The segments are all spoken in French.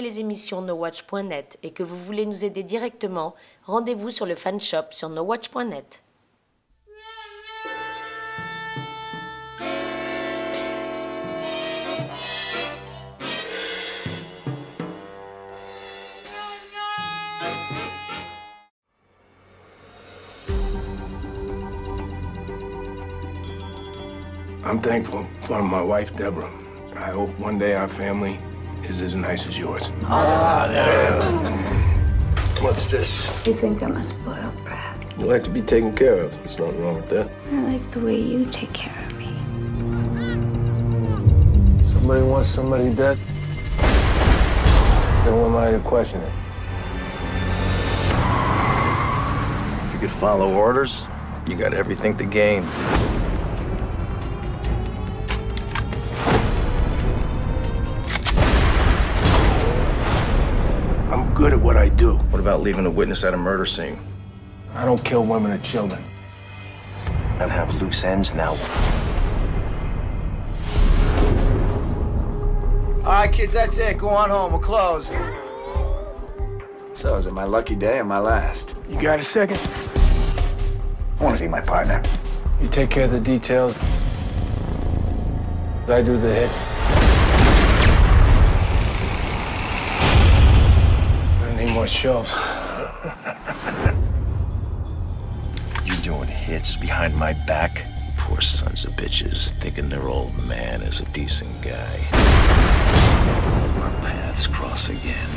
les émissions nowatch.net et que vous voulez nous aider directement, rendez-vous sur le fan shop sur nowatch.net. I'm thankful for my wife, Deborah. I hope one day our family is as nice as yours. What's this? You think I'm a spoiled brat? You like to be taken care of. There's nothing wrong with that. I like the way you take care of me. Somebody wants somebody dead. Then who am I to question it? If you could follow orders, you got everything to gain. I'm good at what I do. What about leaving a witness at a murder scene? I don't kill women or children. And have loose ends now. All right, kids, that's it. Go on home. We're closed. So, is it my lucky day or my last? You got a second? I want to be my partner. You take care of the details. I do the hits. I need more shelves. You doing hits behind my back? Poor sons of bitches, thinking their old man is a decent guy. Our paths cross again.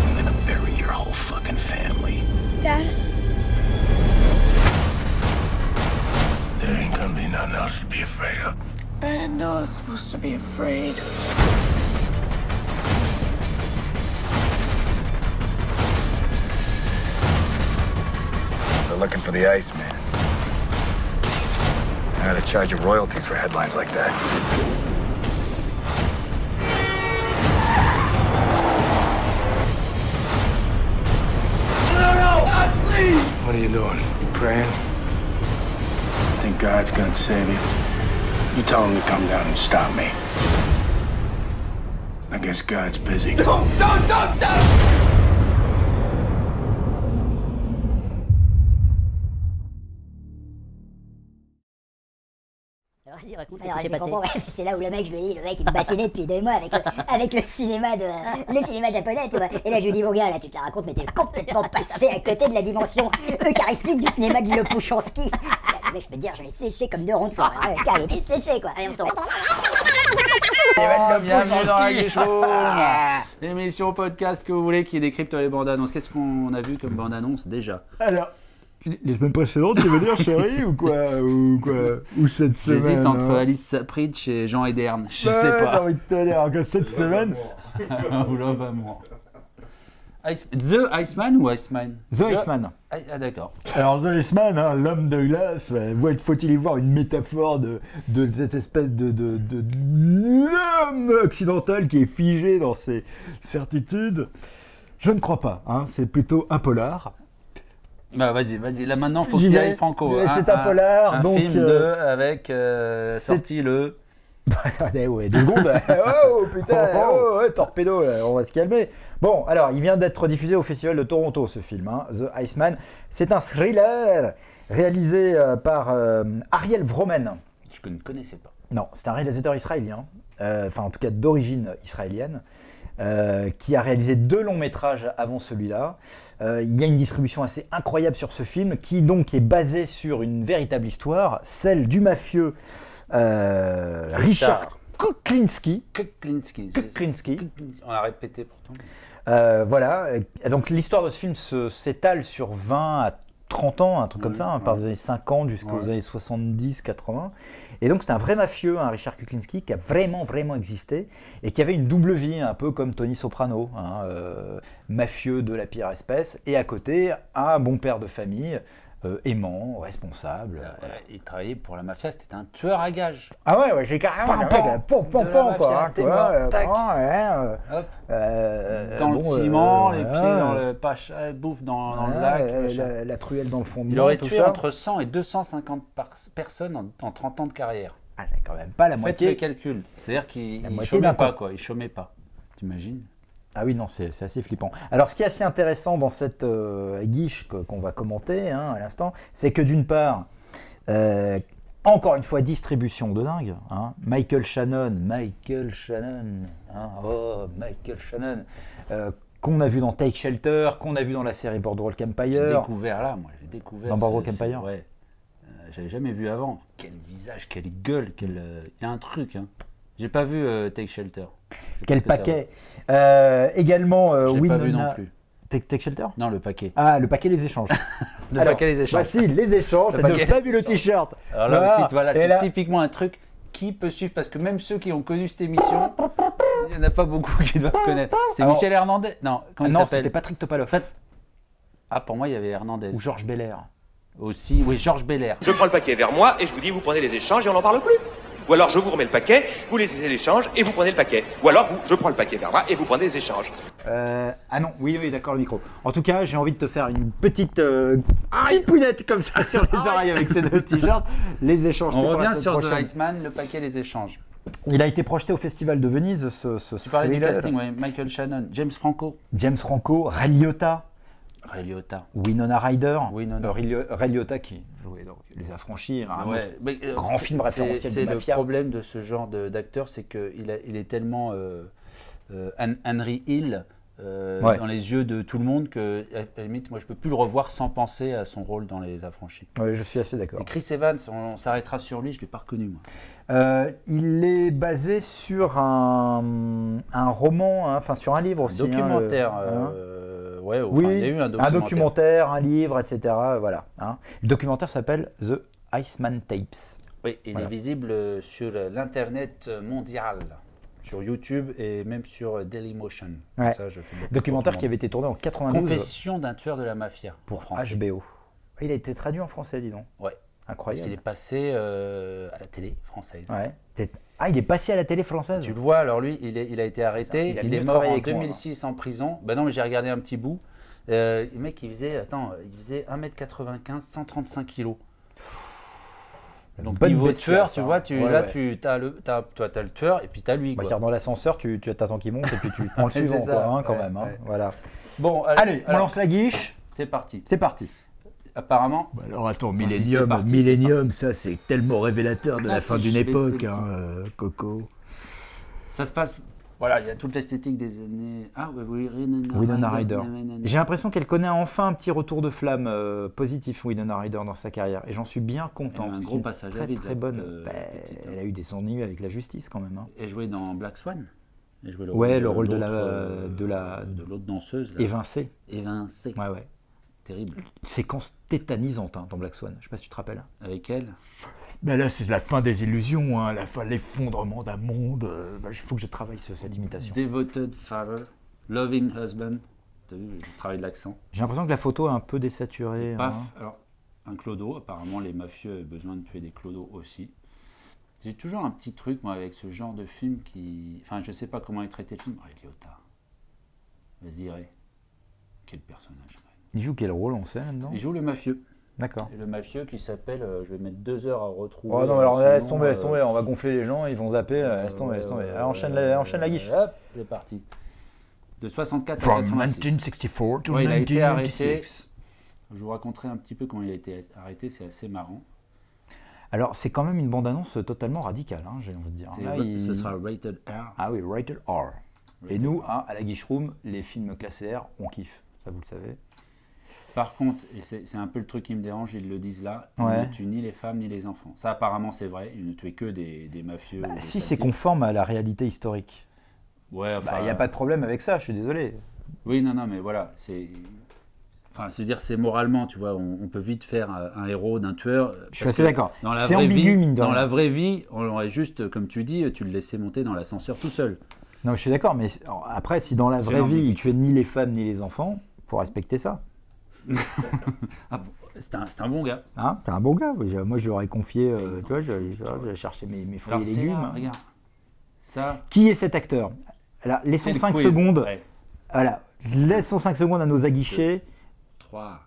I'm gonna bury your whole fucking family. Dad? There ain't gonna be nothing else to be afraid of. I didn't know I was supposed to be afraid. They're looking for the Iceman. I gotta charge you royalties for headlines like that. No, please! What are you doing? You praying? You think God's gonna save you? You tell him to come down and stop me. I guess God's busy. Don't! Vas-y, raconte ce qui s'est passé. Ouais, c'est là où le mec, je lui ai dit, le mec il me bassinait depuis 2 mois avec le cinéma japonais, tu vois. Et là je lui dis, mon gars, là tu te la racontes, mais t'es complètement passé à côté de la dimension eucharistique du cinéma de Lepouchanski. Le mec, je peux te dire, je l'ai séché comme 2 ronds de foire. Il est séché quoi. Allez, on tourne. Bienvenue dans la Guichon, l'émission podcast que vous voulez qui décrypte les bandes annonces. Qu'est-ce qu'on a vu comme bande annonce déjà? Alors, les semaines précédentes, tu veux dire, chérie, ou quoi? Ou cette semaine? J'hésite entre Alice Sapritch et Jean Ederne, je sais pas. J'ai envie de te dire que cette semaine... Ou Love Amour. The Iceman ou Iceman? The Iceman. Ah d'accord. Alors The Iceman, hein, l'homme de glace, faut-il y voir une métaphore de cette espèce de l'homme occidental qui est figé dans ses certitudes? Je ne crois pas, hein, c'est plutôt un polar. Bah vas-y, là maintenant faut que tu ailles franco. C'est un polar, un donc... film avec sorti le... Attendez, ouais, 2 secondes. Oh putain, torpedo, on va se calmer. Bon, alors, il vient d'être diffusé au Festival de Toronto, ce film, hein, The Iceman. C'est un thriller réalisé par Ariel Vromen. Je ne connaissais pas. Non, c'est un réalisateur israélien, enfin en tout cas d'origine israélienne, qui a réalisé 2 longs métrages avant celui-là. Il y a une distribution assez incroyable sur ce film, qui donc est basé sur une véritable histoire, celle du mafieux Richard Kuklinski. On l'a répété pourtant. Voilà, donc l'histoire de ce film s'étale sur 20 à 30 ans, un truc comme ça, par les années 50 jusqu'aux années 70, 80. Et donc c'est un vrai mafieux, un Richard Kuklinski, qui a vraiment existé et qui avait une double vie, un peu comme Tony Soprano, hein, mafieux de la pire espèce, et à côté, un bon père de famille, aimant, responsable. Voilà. Il travaillait pour la mafia, c'était un tueur à gages. Ah ouais, j'ai carrément quoi. Dans le ciment, les pieds dans le pacha, bouffe dans le lac. La truelle dans le fond de Il aurait tué entre 100 et 250 personnes en 30 ans de carrière. Ah, quand même pas la moitié. Faites le calcul. C'est-à-dire qu'il chômait pas, quoi. Il chômait pas. T'imagines? Ah oui, non, c'est assez flippant. Alors, ce qui est assez intéressant dans cette guiche qu'on va commenter hein, à l'instant, c'est que d'une part, encore une fois, distribution de dingue. Hein, Michael Shannon, qu'on a vu dans Take Shelter, qu'on a vu dans la série Boardwalk Empire. J'ai découvert là, moi, j'ai découvert. Dans Boardwalk Empire. Ouais. J'avais jamais vu avant. Quel visage, quelle gueule, il y a un truc. Hein. J'ai pas vu Take Shelter. Quel paquet. Également, J'ai pas vu non plus. Take Shelter? Non, le paquet. Ah, le paquet les échanges. Paquet les échanges. Voici les échanges, c'est de fabuleux t-shirts. Alors là aussi, voilà, c'est typiquement un truc qui peut suivre, parce que même ceux qui ont connu cette émission, il n'y en a pas beaucoup qui doivent connaître. C'était Michel Hernandez. Non, comment il s'appelle? Non, c'était Patrick Topalov. Ah, pour moi, il y avait Hernandez. Ou Georges Belair. Aussi, oui, Georges Belair. Je prends le paquet vers moi et je vous dis, vous prenez les échanges et on n'en parle plus. Ou alors je vous remets le paquet, vous laissez l'échange et vous prenez le paquet. Ou alors je prends le paquet vers moi et vous prenez les échanges. Ah non, oui, d'accord, le micro. En tout cas, j'ai envie de te faire une petite pounette comme ça sur les oreilles avec ces deux t-shirts. Les échanges. On revient sur The Iceman, le paquet, les échanges. Il a été projeté au Festival de Venise, Tu parlais du casting, oui. Michael Shannon, James Franco, Ray Liotta. Winona Ryder. Ray Liotta qui jouait dans Les Affranchis. Grand film référentiel de mafia. C'est le problème de ce genre d'acteur, c'est qu'il est tellement Henry Hill dans les yeux de tout le monde que, à la limite, moi je peux plus le revoir sans penser à son rôle dans Les Affranchis. Oui, je suis assez d'accord. Et Chris Evans, on s'arrêtera sur lui, je ne l'ai pas reconnu moi. Il est basé sur un roman, enfin sur un livre aussi. Documentaire. Ouais, oui, il y a eu un documentaire, un livre, etc. Voilà. Hein. Le documentaire s'appelle The Iceman Tapes. Oui, il est visible sur l'internet mondial, sur YouTube et même sur Dailymotion. Ouais. Ça, je fais documentaire qui avait été tourné en 92. Confession d'un tueur de la mafia. Pour HBO. Il a été traduit en français, dis donc. Ouais. Incroyable. Parce qu'il est passé à la télé française. Ouais. Ah, il est passé à la télé française. Tu le vois, alors lui, il a été arrêté. Il est mort en 2006 en prison. Ben non, mais j'ai regardé un petit bout. Le mec, il faisait 1m95, 135 kg. Donc, niveau tueur, tu vois, tu as le tueur et puis tu as lui. Quoi. Dans l'ascenseur, tu attends qu'il monte et puis tu prends le suivant, ça, quoi, quand même. Hein, voilà. Bon, allez, on lance la guiche. C'est parti. C'est parti. Apparemment. Alors attends, Millennium, ça c'est tellement révélateur de la fin d'une époque, Coco. Ça se passe, voilà, il y a toute l'esthétique des années. Ah oui, Winona Ryder. J'ai l'impression qu'elle connaît enfin un petit retour de flamme positif, Winona Ryder, dans sa carrière. Et j'en suis bien content. Un gros passage très, très bonne. Elle a eu des ennuis avec la justice quand même. Hein. Elle jouait dans Black Swan. Elle jouait le rôle de l'autre danseuse. Là. Évincée. Ouais. Terrible. Séquence tétanisante dans Black Swan, je sais pas si tu te rappelles. Avec elle. Ben là, c'est la fin des illusions, hein, la fin de l'effondrement d'un monde. Il faut que je travaille sur cette imitation. Devoted Father, Loving Husband. T'as vu le travail de l'accent. J'ai l'impression que la photo est un peu désaturée. Paf, alors, un clodo. Apparemment, les mafieux avaient besoin de tuer des clodos aussi. J'ai toujours un petit truc, moi, avec ce genre de film qui. Enfin, je sais pas comment il traitait le film. Ray Liotta. Vas-y, Ray. Quel personnage. Il joue quel rôle, on sait là-dedans? Il joue le mafieux. D'accord. Et le mafieux qui s'appelle, je vais mettre 2 heures à retrouver. Oh non, alors laisse tomber, on va gonfler les gens, ils vont zapper, laisse tomber. Alors, enchaîne la guiche. Hop, c'est parti. De 64 From à 86. 1964 to il a été arrêté. 1996. Je vous raconterai un petit peu comment il a été arrêté, c'est assez marrant. Alors, c'est quand même une bande-annonce totalement radicale, hein, j'ai envie de dire. Là, ce sera Rated R. Ah oui, Rated R. Et nous, à la Guiche Room, les films classés R, on kiffe. Ça, vous le savez. Par contre, et c'est un peu le truc qui me dérange, ils le disent là, ils ne tuent ni les femmes ni les enfants. Ça, apparemment, c'est vrai, ils ne tuaient que des mafieux. Si c'est conforme à la réalité historique. Ouais, enfin. Il n'y a pas de problème avec ça, je suis désolé. Oui, non, mais voilà, c'est. Enfin, c'est-à-dire, c'est moralement, tu vois, on peut vite faire un héros d'un tueur. Je suis assez d'accord. C'est ambigu, mine de rien. Dans la vraie vie, on aurait juste, comme tu dis, tu le laissais monter dans l'ascenseur tout seul. Non, je suis d'accord, mais après, si dans la vraie vie, il tuait ni les femmes ni les enfants, il faut respecter ça. Ah, c'est un bon gars. Hein, c'est un bon gars. Moi, je lui aurais confié, tu vois, j'allais chercher mes fruits et légumes. Là, regarde. Ça. Qui est cet acteur? Alors, laissons 5 secondes. Ouais. Voilà, laissons 5 secondes à nos aguichés. 3,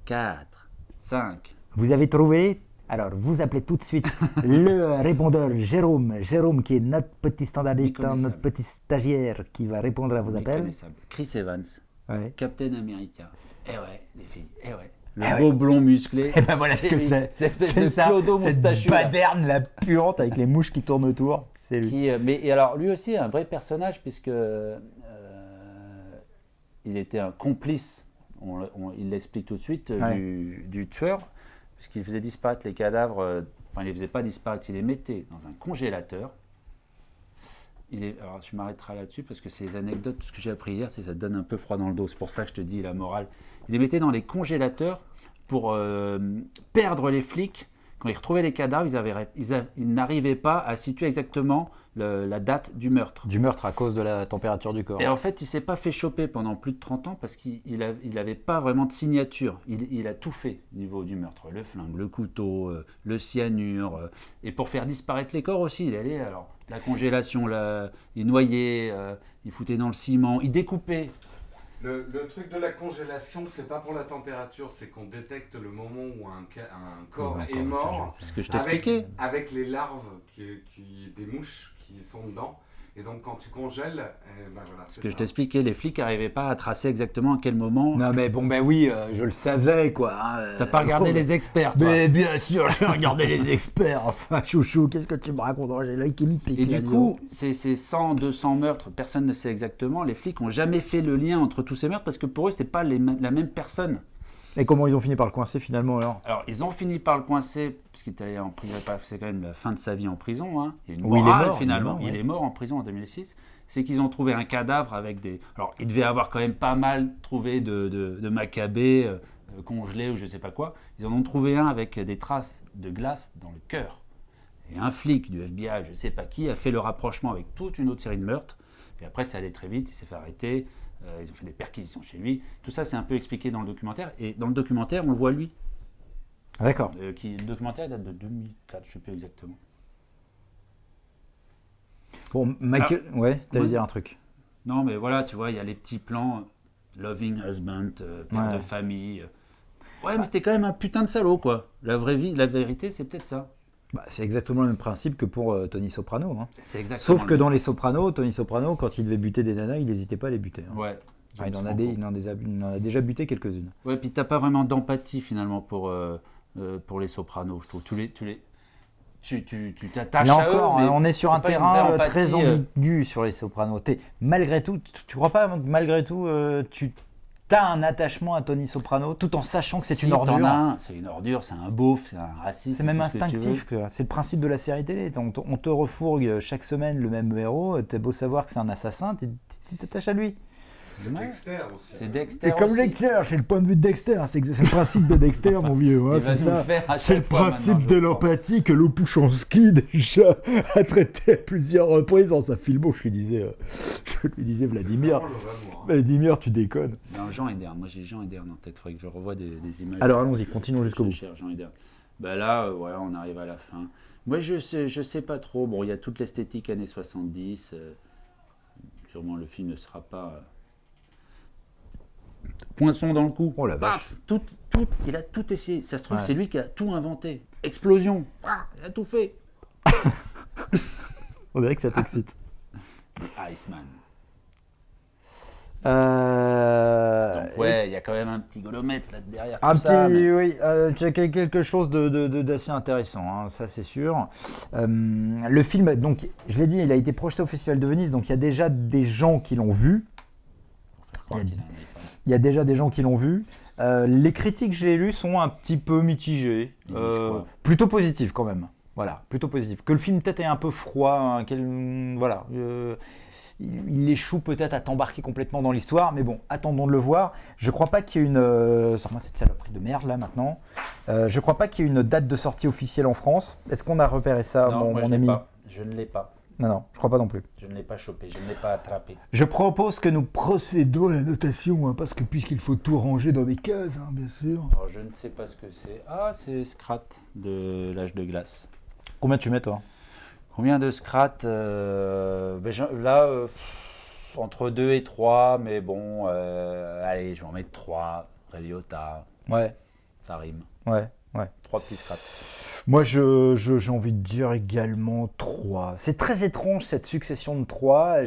4, 5. Vous avez trouvé Alors, vous appelez tout de suite le répondeur Jérôme qui est notre petit standardiste, notre petit stagiaire qui va répondre à vos appels. Chris Evans, ouais. Captain America. Eh ouais, les filles, eh ouais. Le beau blond musclé. Et ben voilà ce que c'est. Cette espèce de clodo moustachu. Cette baderne, la puante avec les mouches qui tournent autour. C'est lui. Et alors, lui aussi, un vrai personnage, puisque il était un complice, il l'explique tout de suite, du tueur, puisqu'il faisait disparaître les cadavres, enfin, il ne les faisait pas disparaître, il les mettait dans un congélateur. Alors, je m'arrêterai là-dessus, parce que c'est les anecdotes, tout ce que j'ai appris hier, ça te donne un peu froid dans le dos, c'est pour ça que je te dis la morale. Il les mettait dans les congélateurs pour perdre les flics. Quand ils retrouvaient les cadavres, ils n'arrivaient pas à situer exactement la date du meurtre. Du meurtre à cause de la température du corps. Et en fait, il ne s'est pas fait choper pendant plus de 30 ans parce qu'il n'avait pas vraiment de signature. Il a tout fait au niveau du meurtre. Le flingue, le couteau, le cyanure. Et pour faire disparaître les corps aussi, il allait, alors, la congélation, il noyait, il foutait dans le ciment, il découpait. Le truc de la congélation, c'est pas pour la température, c'est qu'on détecte le moment où un corps est mort. C'est ce que je t'expliquais. Avec les larves des mouches qui sont dedans. Et donc quand tu congèles, ben voilà. Ce que je t'expliquais, les flics n'arrivaient pas à tracer exactement à quel moment. Non mais bon ben oui, je le savais quoi. T'as pas regardé les experts toi. Mais bien sûr, j'ai regardé les experts. Enfin chouchou, qu'est-ce que tu me racontes? J'ai l'œil qui me pique. Et du coup, ces 100, 200 meurtres, personne ne sait exactement. Les flics n'ont jamais fait le lien entre tous ces meurtres parce que pour eux, c'était pas la même personne. Et comment ils ont fini par le coincer finalement alors? Alors, ils ont fini par le coincer, parce qu'il était allé en prison, c'est quand même la fin de sa vie en prison. Hein. Il y a une morale, finalement. Il est mort en prison en 2006. C'est qu'ils ont trouvé un cadavre avec des... Alors, il devait avoir quand même pas mal trouvé de macabées congelés ou je sais pas quoi. Ils en ont trouvé un avec des traces de glace dans le cœur. Et un flic du FBI, je sais pas qui, a fait le rapprochement avec toute une autre série de meurtres. Et après, ça allait très vite, il s'est fait arrêter. Ils ont fait des perquisitions chez lui. Tout ça, c'est un peu expliqué dans le documentaire. Et dans le documentaire, on le voit lui. D'accord. Le documentaire date de 2004, je ne sais plus exactement. Bon, Michael, ouais, t'allais dire un truc. Non, mais voilà, tu vois, il y a les petits plans, loving husband, père de famille. Ouais, mais c'était quand même un putain de salaud, quoi. La vraie vie, la vérité, c'est peut-être ça. Bah, c'est exactement le même principe que pour Tony Soprano. Hein. Sauf que dans Les Sopranos, Tony Soprano, quand il devait buter des nanas, il n'hésitait pas à les buter. Hein. Ouais. Enfin, il en a déjà buté quelques-unes. Ouais, puis t'as pas vraiment d'empathie finalement pour Les Sopranos, je trouve. Tu t'attaches Là à encore, eux, mais on est sur un terrain très ambigu sur Les Sopranos. Malgré tout, tu crois pas, malgré tout, tu as un attachement à Tony Soprano tout en sachant que c'est une ordure. C'est une ordure, c'est un beauf, c'est un raciste. C'est même instinctif. C'est le principe de la série télé. On te refourgue chaque semaine le même héros. T'es beau savoir que c'est un assassin, tu t'attaches à lui. C'est Dexter aussi. C'est Dexter et comme aussi. Dexter, c'est le point de vue de Dexter. C'est le principe de Dexter, mon vieux. Hein, c'est ça. C'est le principe de l'empathie que Lopuchansky déjà a traité à plusieurs reprises dans sa filmo. Je lui disais Vladimir. Vladimir, tu déconnes. Non, Jean Eder. Moi, j'ai Jean Eder en tête. Il faudrait que je revoie des images. Alors, allons-y, continuons jusqu'au bout. Jean Eder. Ben là, voilà, on arrive à la fin. Moi, je sais pas trop. Bon, il y a toute l'esthétique années 70. Sûrement, le film ne sera pas... Poinçon dans le cou. Oh la vache. Il a tout essayé. Ça se trouve, c'est lui qui a tout inventé. Explosion. Il a tout fait. On dirait que ça t'excite. Iceman. Donc, ouais, il y a quand même un petit golomètre là derrière. Oui, c'est quelque chose d'assez intéressant, hein, ça c'est sûr. Le film, donc, je l'ai dit, il a été projeté au Festival de Venise, donc il y a déjà des gens qui l'ont vu. Il y a déjà des gens qui l'ont vu. Les critiques que j'ai lues sont un petit peu mitigées. Plutôt positives quand même. Voilà, plutôt positives. Que le film peut-être est un peu froid. Hein, voilà. Il échoue peut-être à t'embarquer complètement dans l'histoire. Mais bon, attendons de le voir. Je crois pas qu'il y ait une... Sors-moi cette saloperie de merde là maintenant. Je crois pas qu'il y ait une date de sortie officielle en France. Est-ce qu'on a repéré ça, non, mon ami? Je ne l'ai pas. Non, je crois pas non plus. Je ne l'ai pas chopé, je ne l'ai pas attrapé. Je propose que nous procédons à la notation, hein, parce que puisqu'il faut tout ranger dans des cases, hein, bien sûr. Alors, je ne sais pas ce que c'est. Ah, c'est Scrat de l'âge de glace. Combien tu mets, toi? Combien de Scrat là, entre 2 et 3, mais bon, allez, je vais en mettre 3. Ray Liotta. Ouais. Ça rime. Ouais. 3 petits Scrat. Moi, j'ai envie de dire également 3. C'est très étrange cette succession de 3.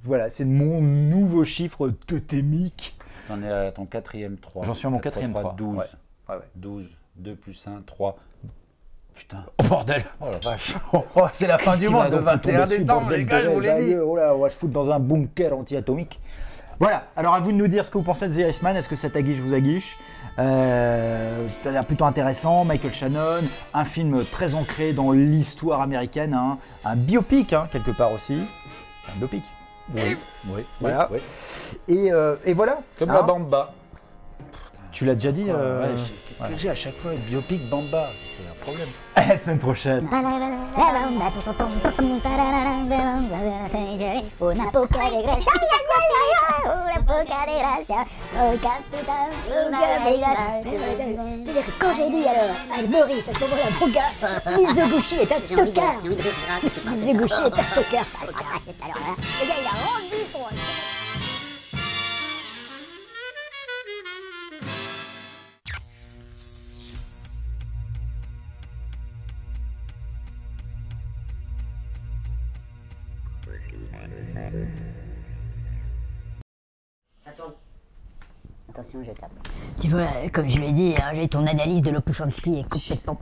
Voilà, c'est mon nouveau chiffre totémique. T'en es à ton 4e 3. J'en suis à mon 4e 3. 12. Ouais. 12, 2 plus 1, 3. Putain. Oh bordel. Oh la vache. C'est la fin du monde, le 21 décembre, les gars, je vous l'ai dit. Oh là, on va se foutre dans un bunker anti-atomique. Voilà, alors à vous de nous dire ce que vous pensez de The Irishman. Est-ce que cette aguiche vous aguiche? Ça a l'air plutôt intéressant. Michael Shannon, un film très ancré dans l'histoire américaine, hein. Un biopic quelque part aussi. Un biopic. Oui. Voilà. Oui. Et voilà. Comme la Bamba. Tu l'as déjà dit Qu'est-ce que j'ai à chaque fois? Biopic Bamba, c'est un problème. À la semaine prochaine. Una poca de gracia, una poca de gracia, c'est-à-dire que quand j'ai dit alors à Maurice à ce moment-là, mon gars, Mizoguchi est un tocard. Mizoguchi est un tocard. Alors là, le gars il a rendu son... Ça tourne. Attention, je tape. Tu vois, comme je l'ai dit, hein, ton analyse de Lopouchowski est complètement...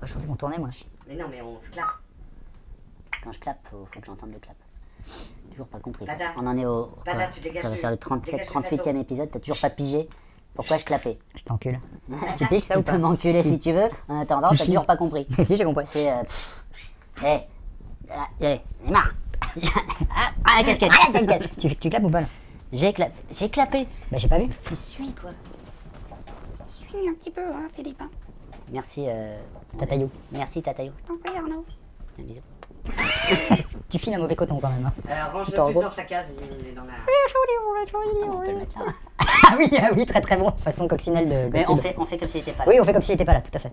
Je pensais qu'on tournait, moi. Mais non, mais on clappe. Quand je clappe, faut que j'entende le clap. Toujours pas compris. Tada. On en est au... Tada, tu dégages ça va du- faire le 37, dégage du 38e plateau. épisode, t'as toujours pas pigé pourquoi je clapais. Je t'encule. Tu piges ça ou pas? Tu peux m'enculer si tu veux. En attendant, Tu t'as files. toujours pas compris. Si, j'ai compris. C'est... j'en ai marre. Ah, la casquette. Ah, la casquette. Tu clapes ou pas là? J'ai clapé. Bah j'ai pas vu. Je suis quoi. Suis un petit peu, hein, Philippe. Merci, Tatayou. Merci, Tatayou. T'en prie, Arnaud. Un bisou. Tu files un mauvais coton quand même. Hein. Range Tu le t'en plus rends dans sa case, il est dans la... On peut le mettre là. Ah oui, très très bon, façon coccinelle de... Mais Gottlieb. on fait comme s'il était pas là. Oui, on fait comme s'il était pas là, tout à fait.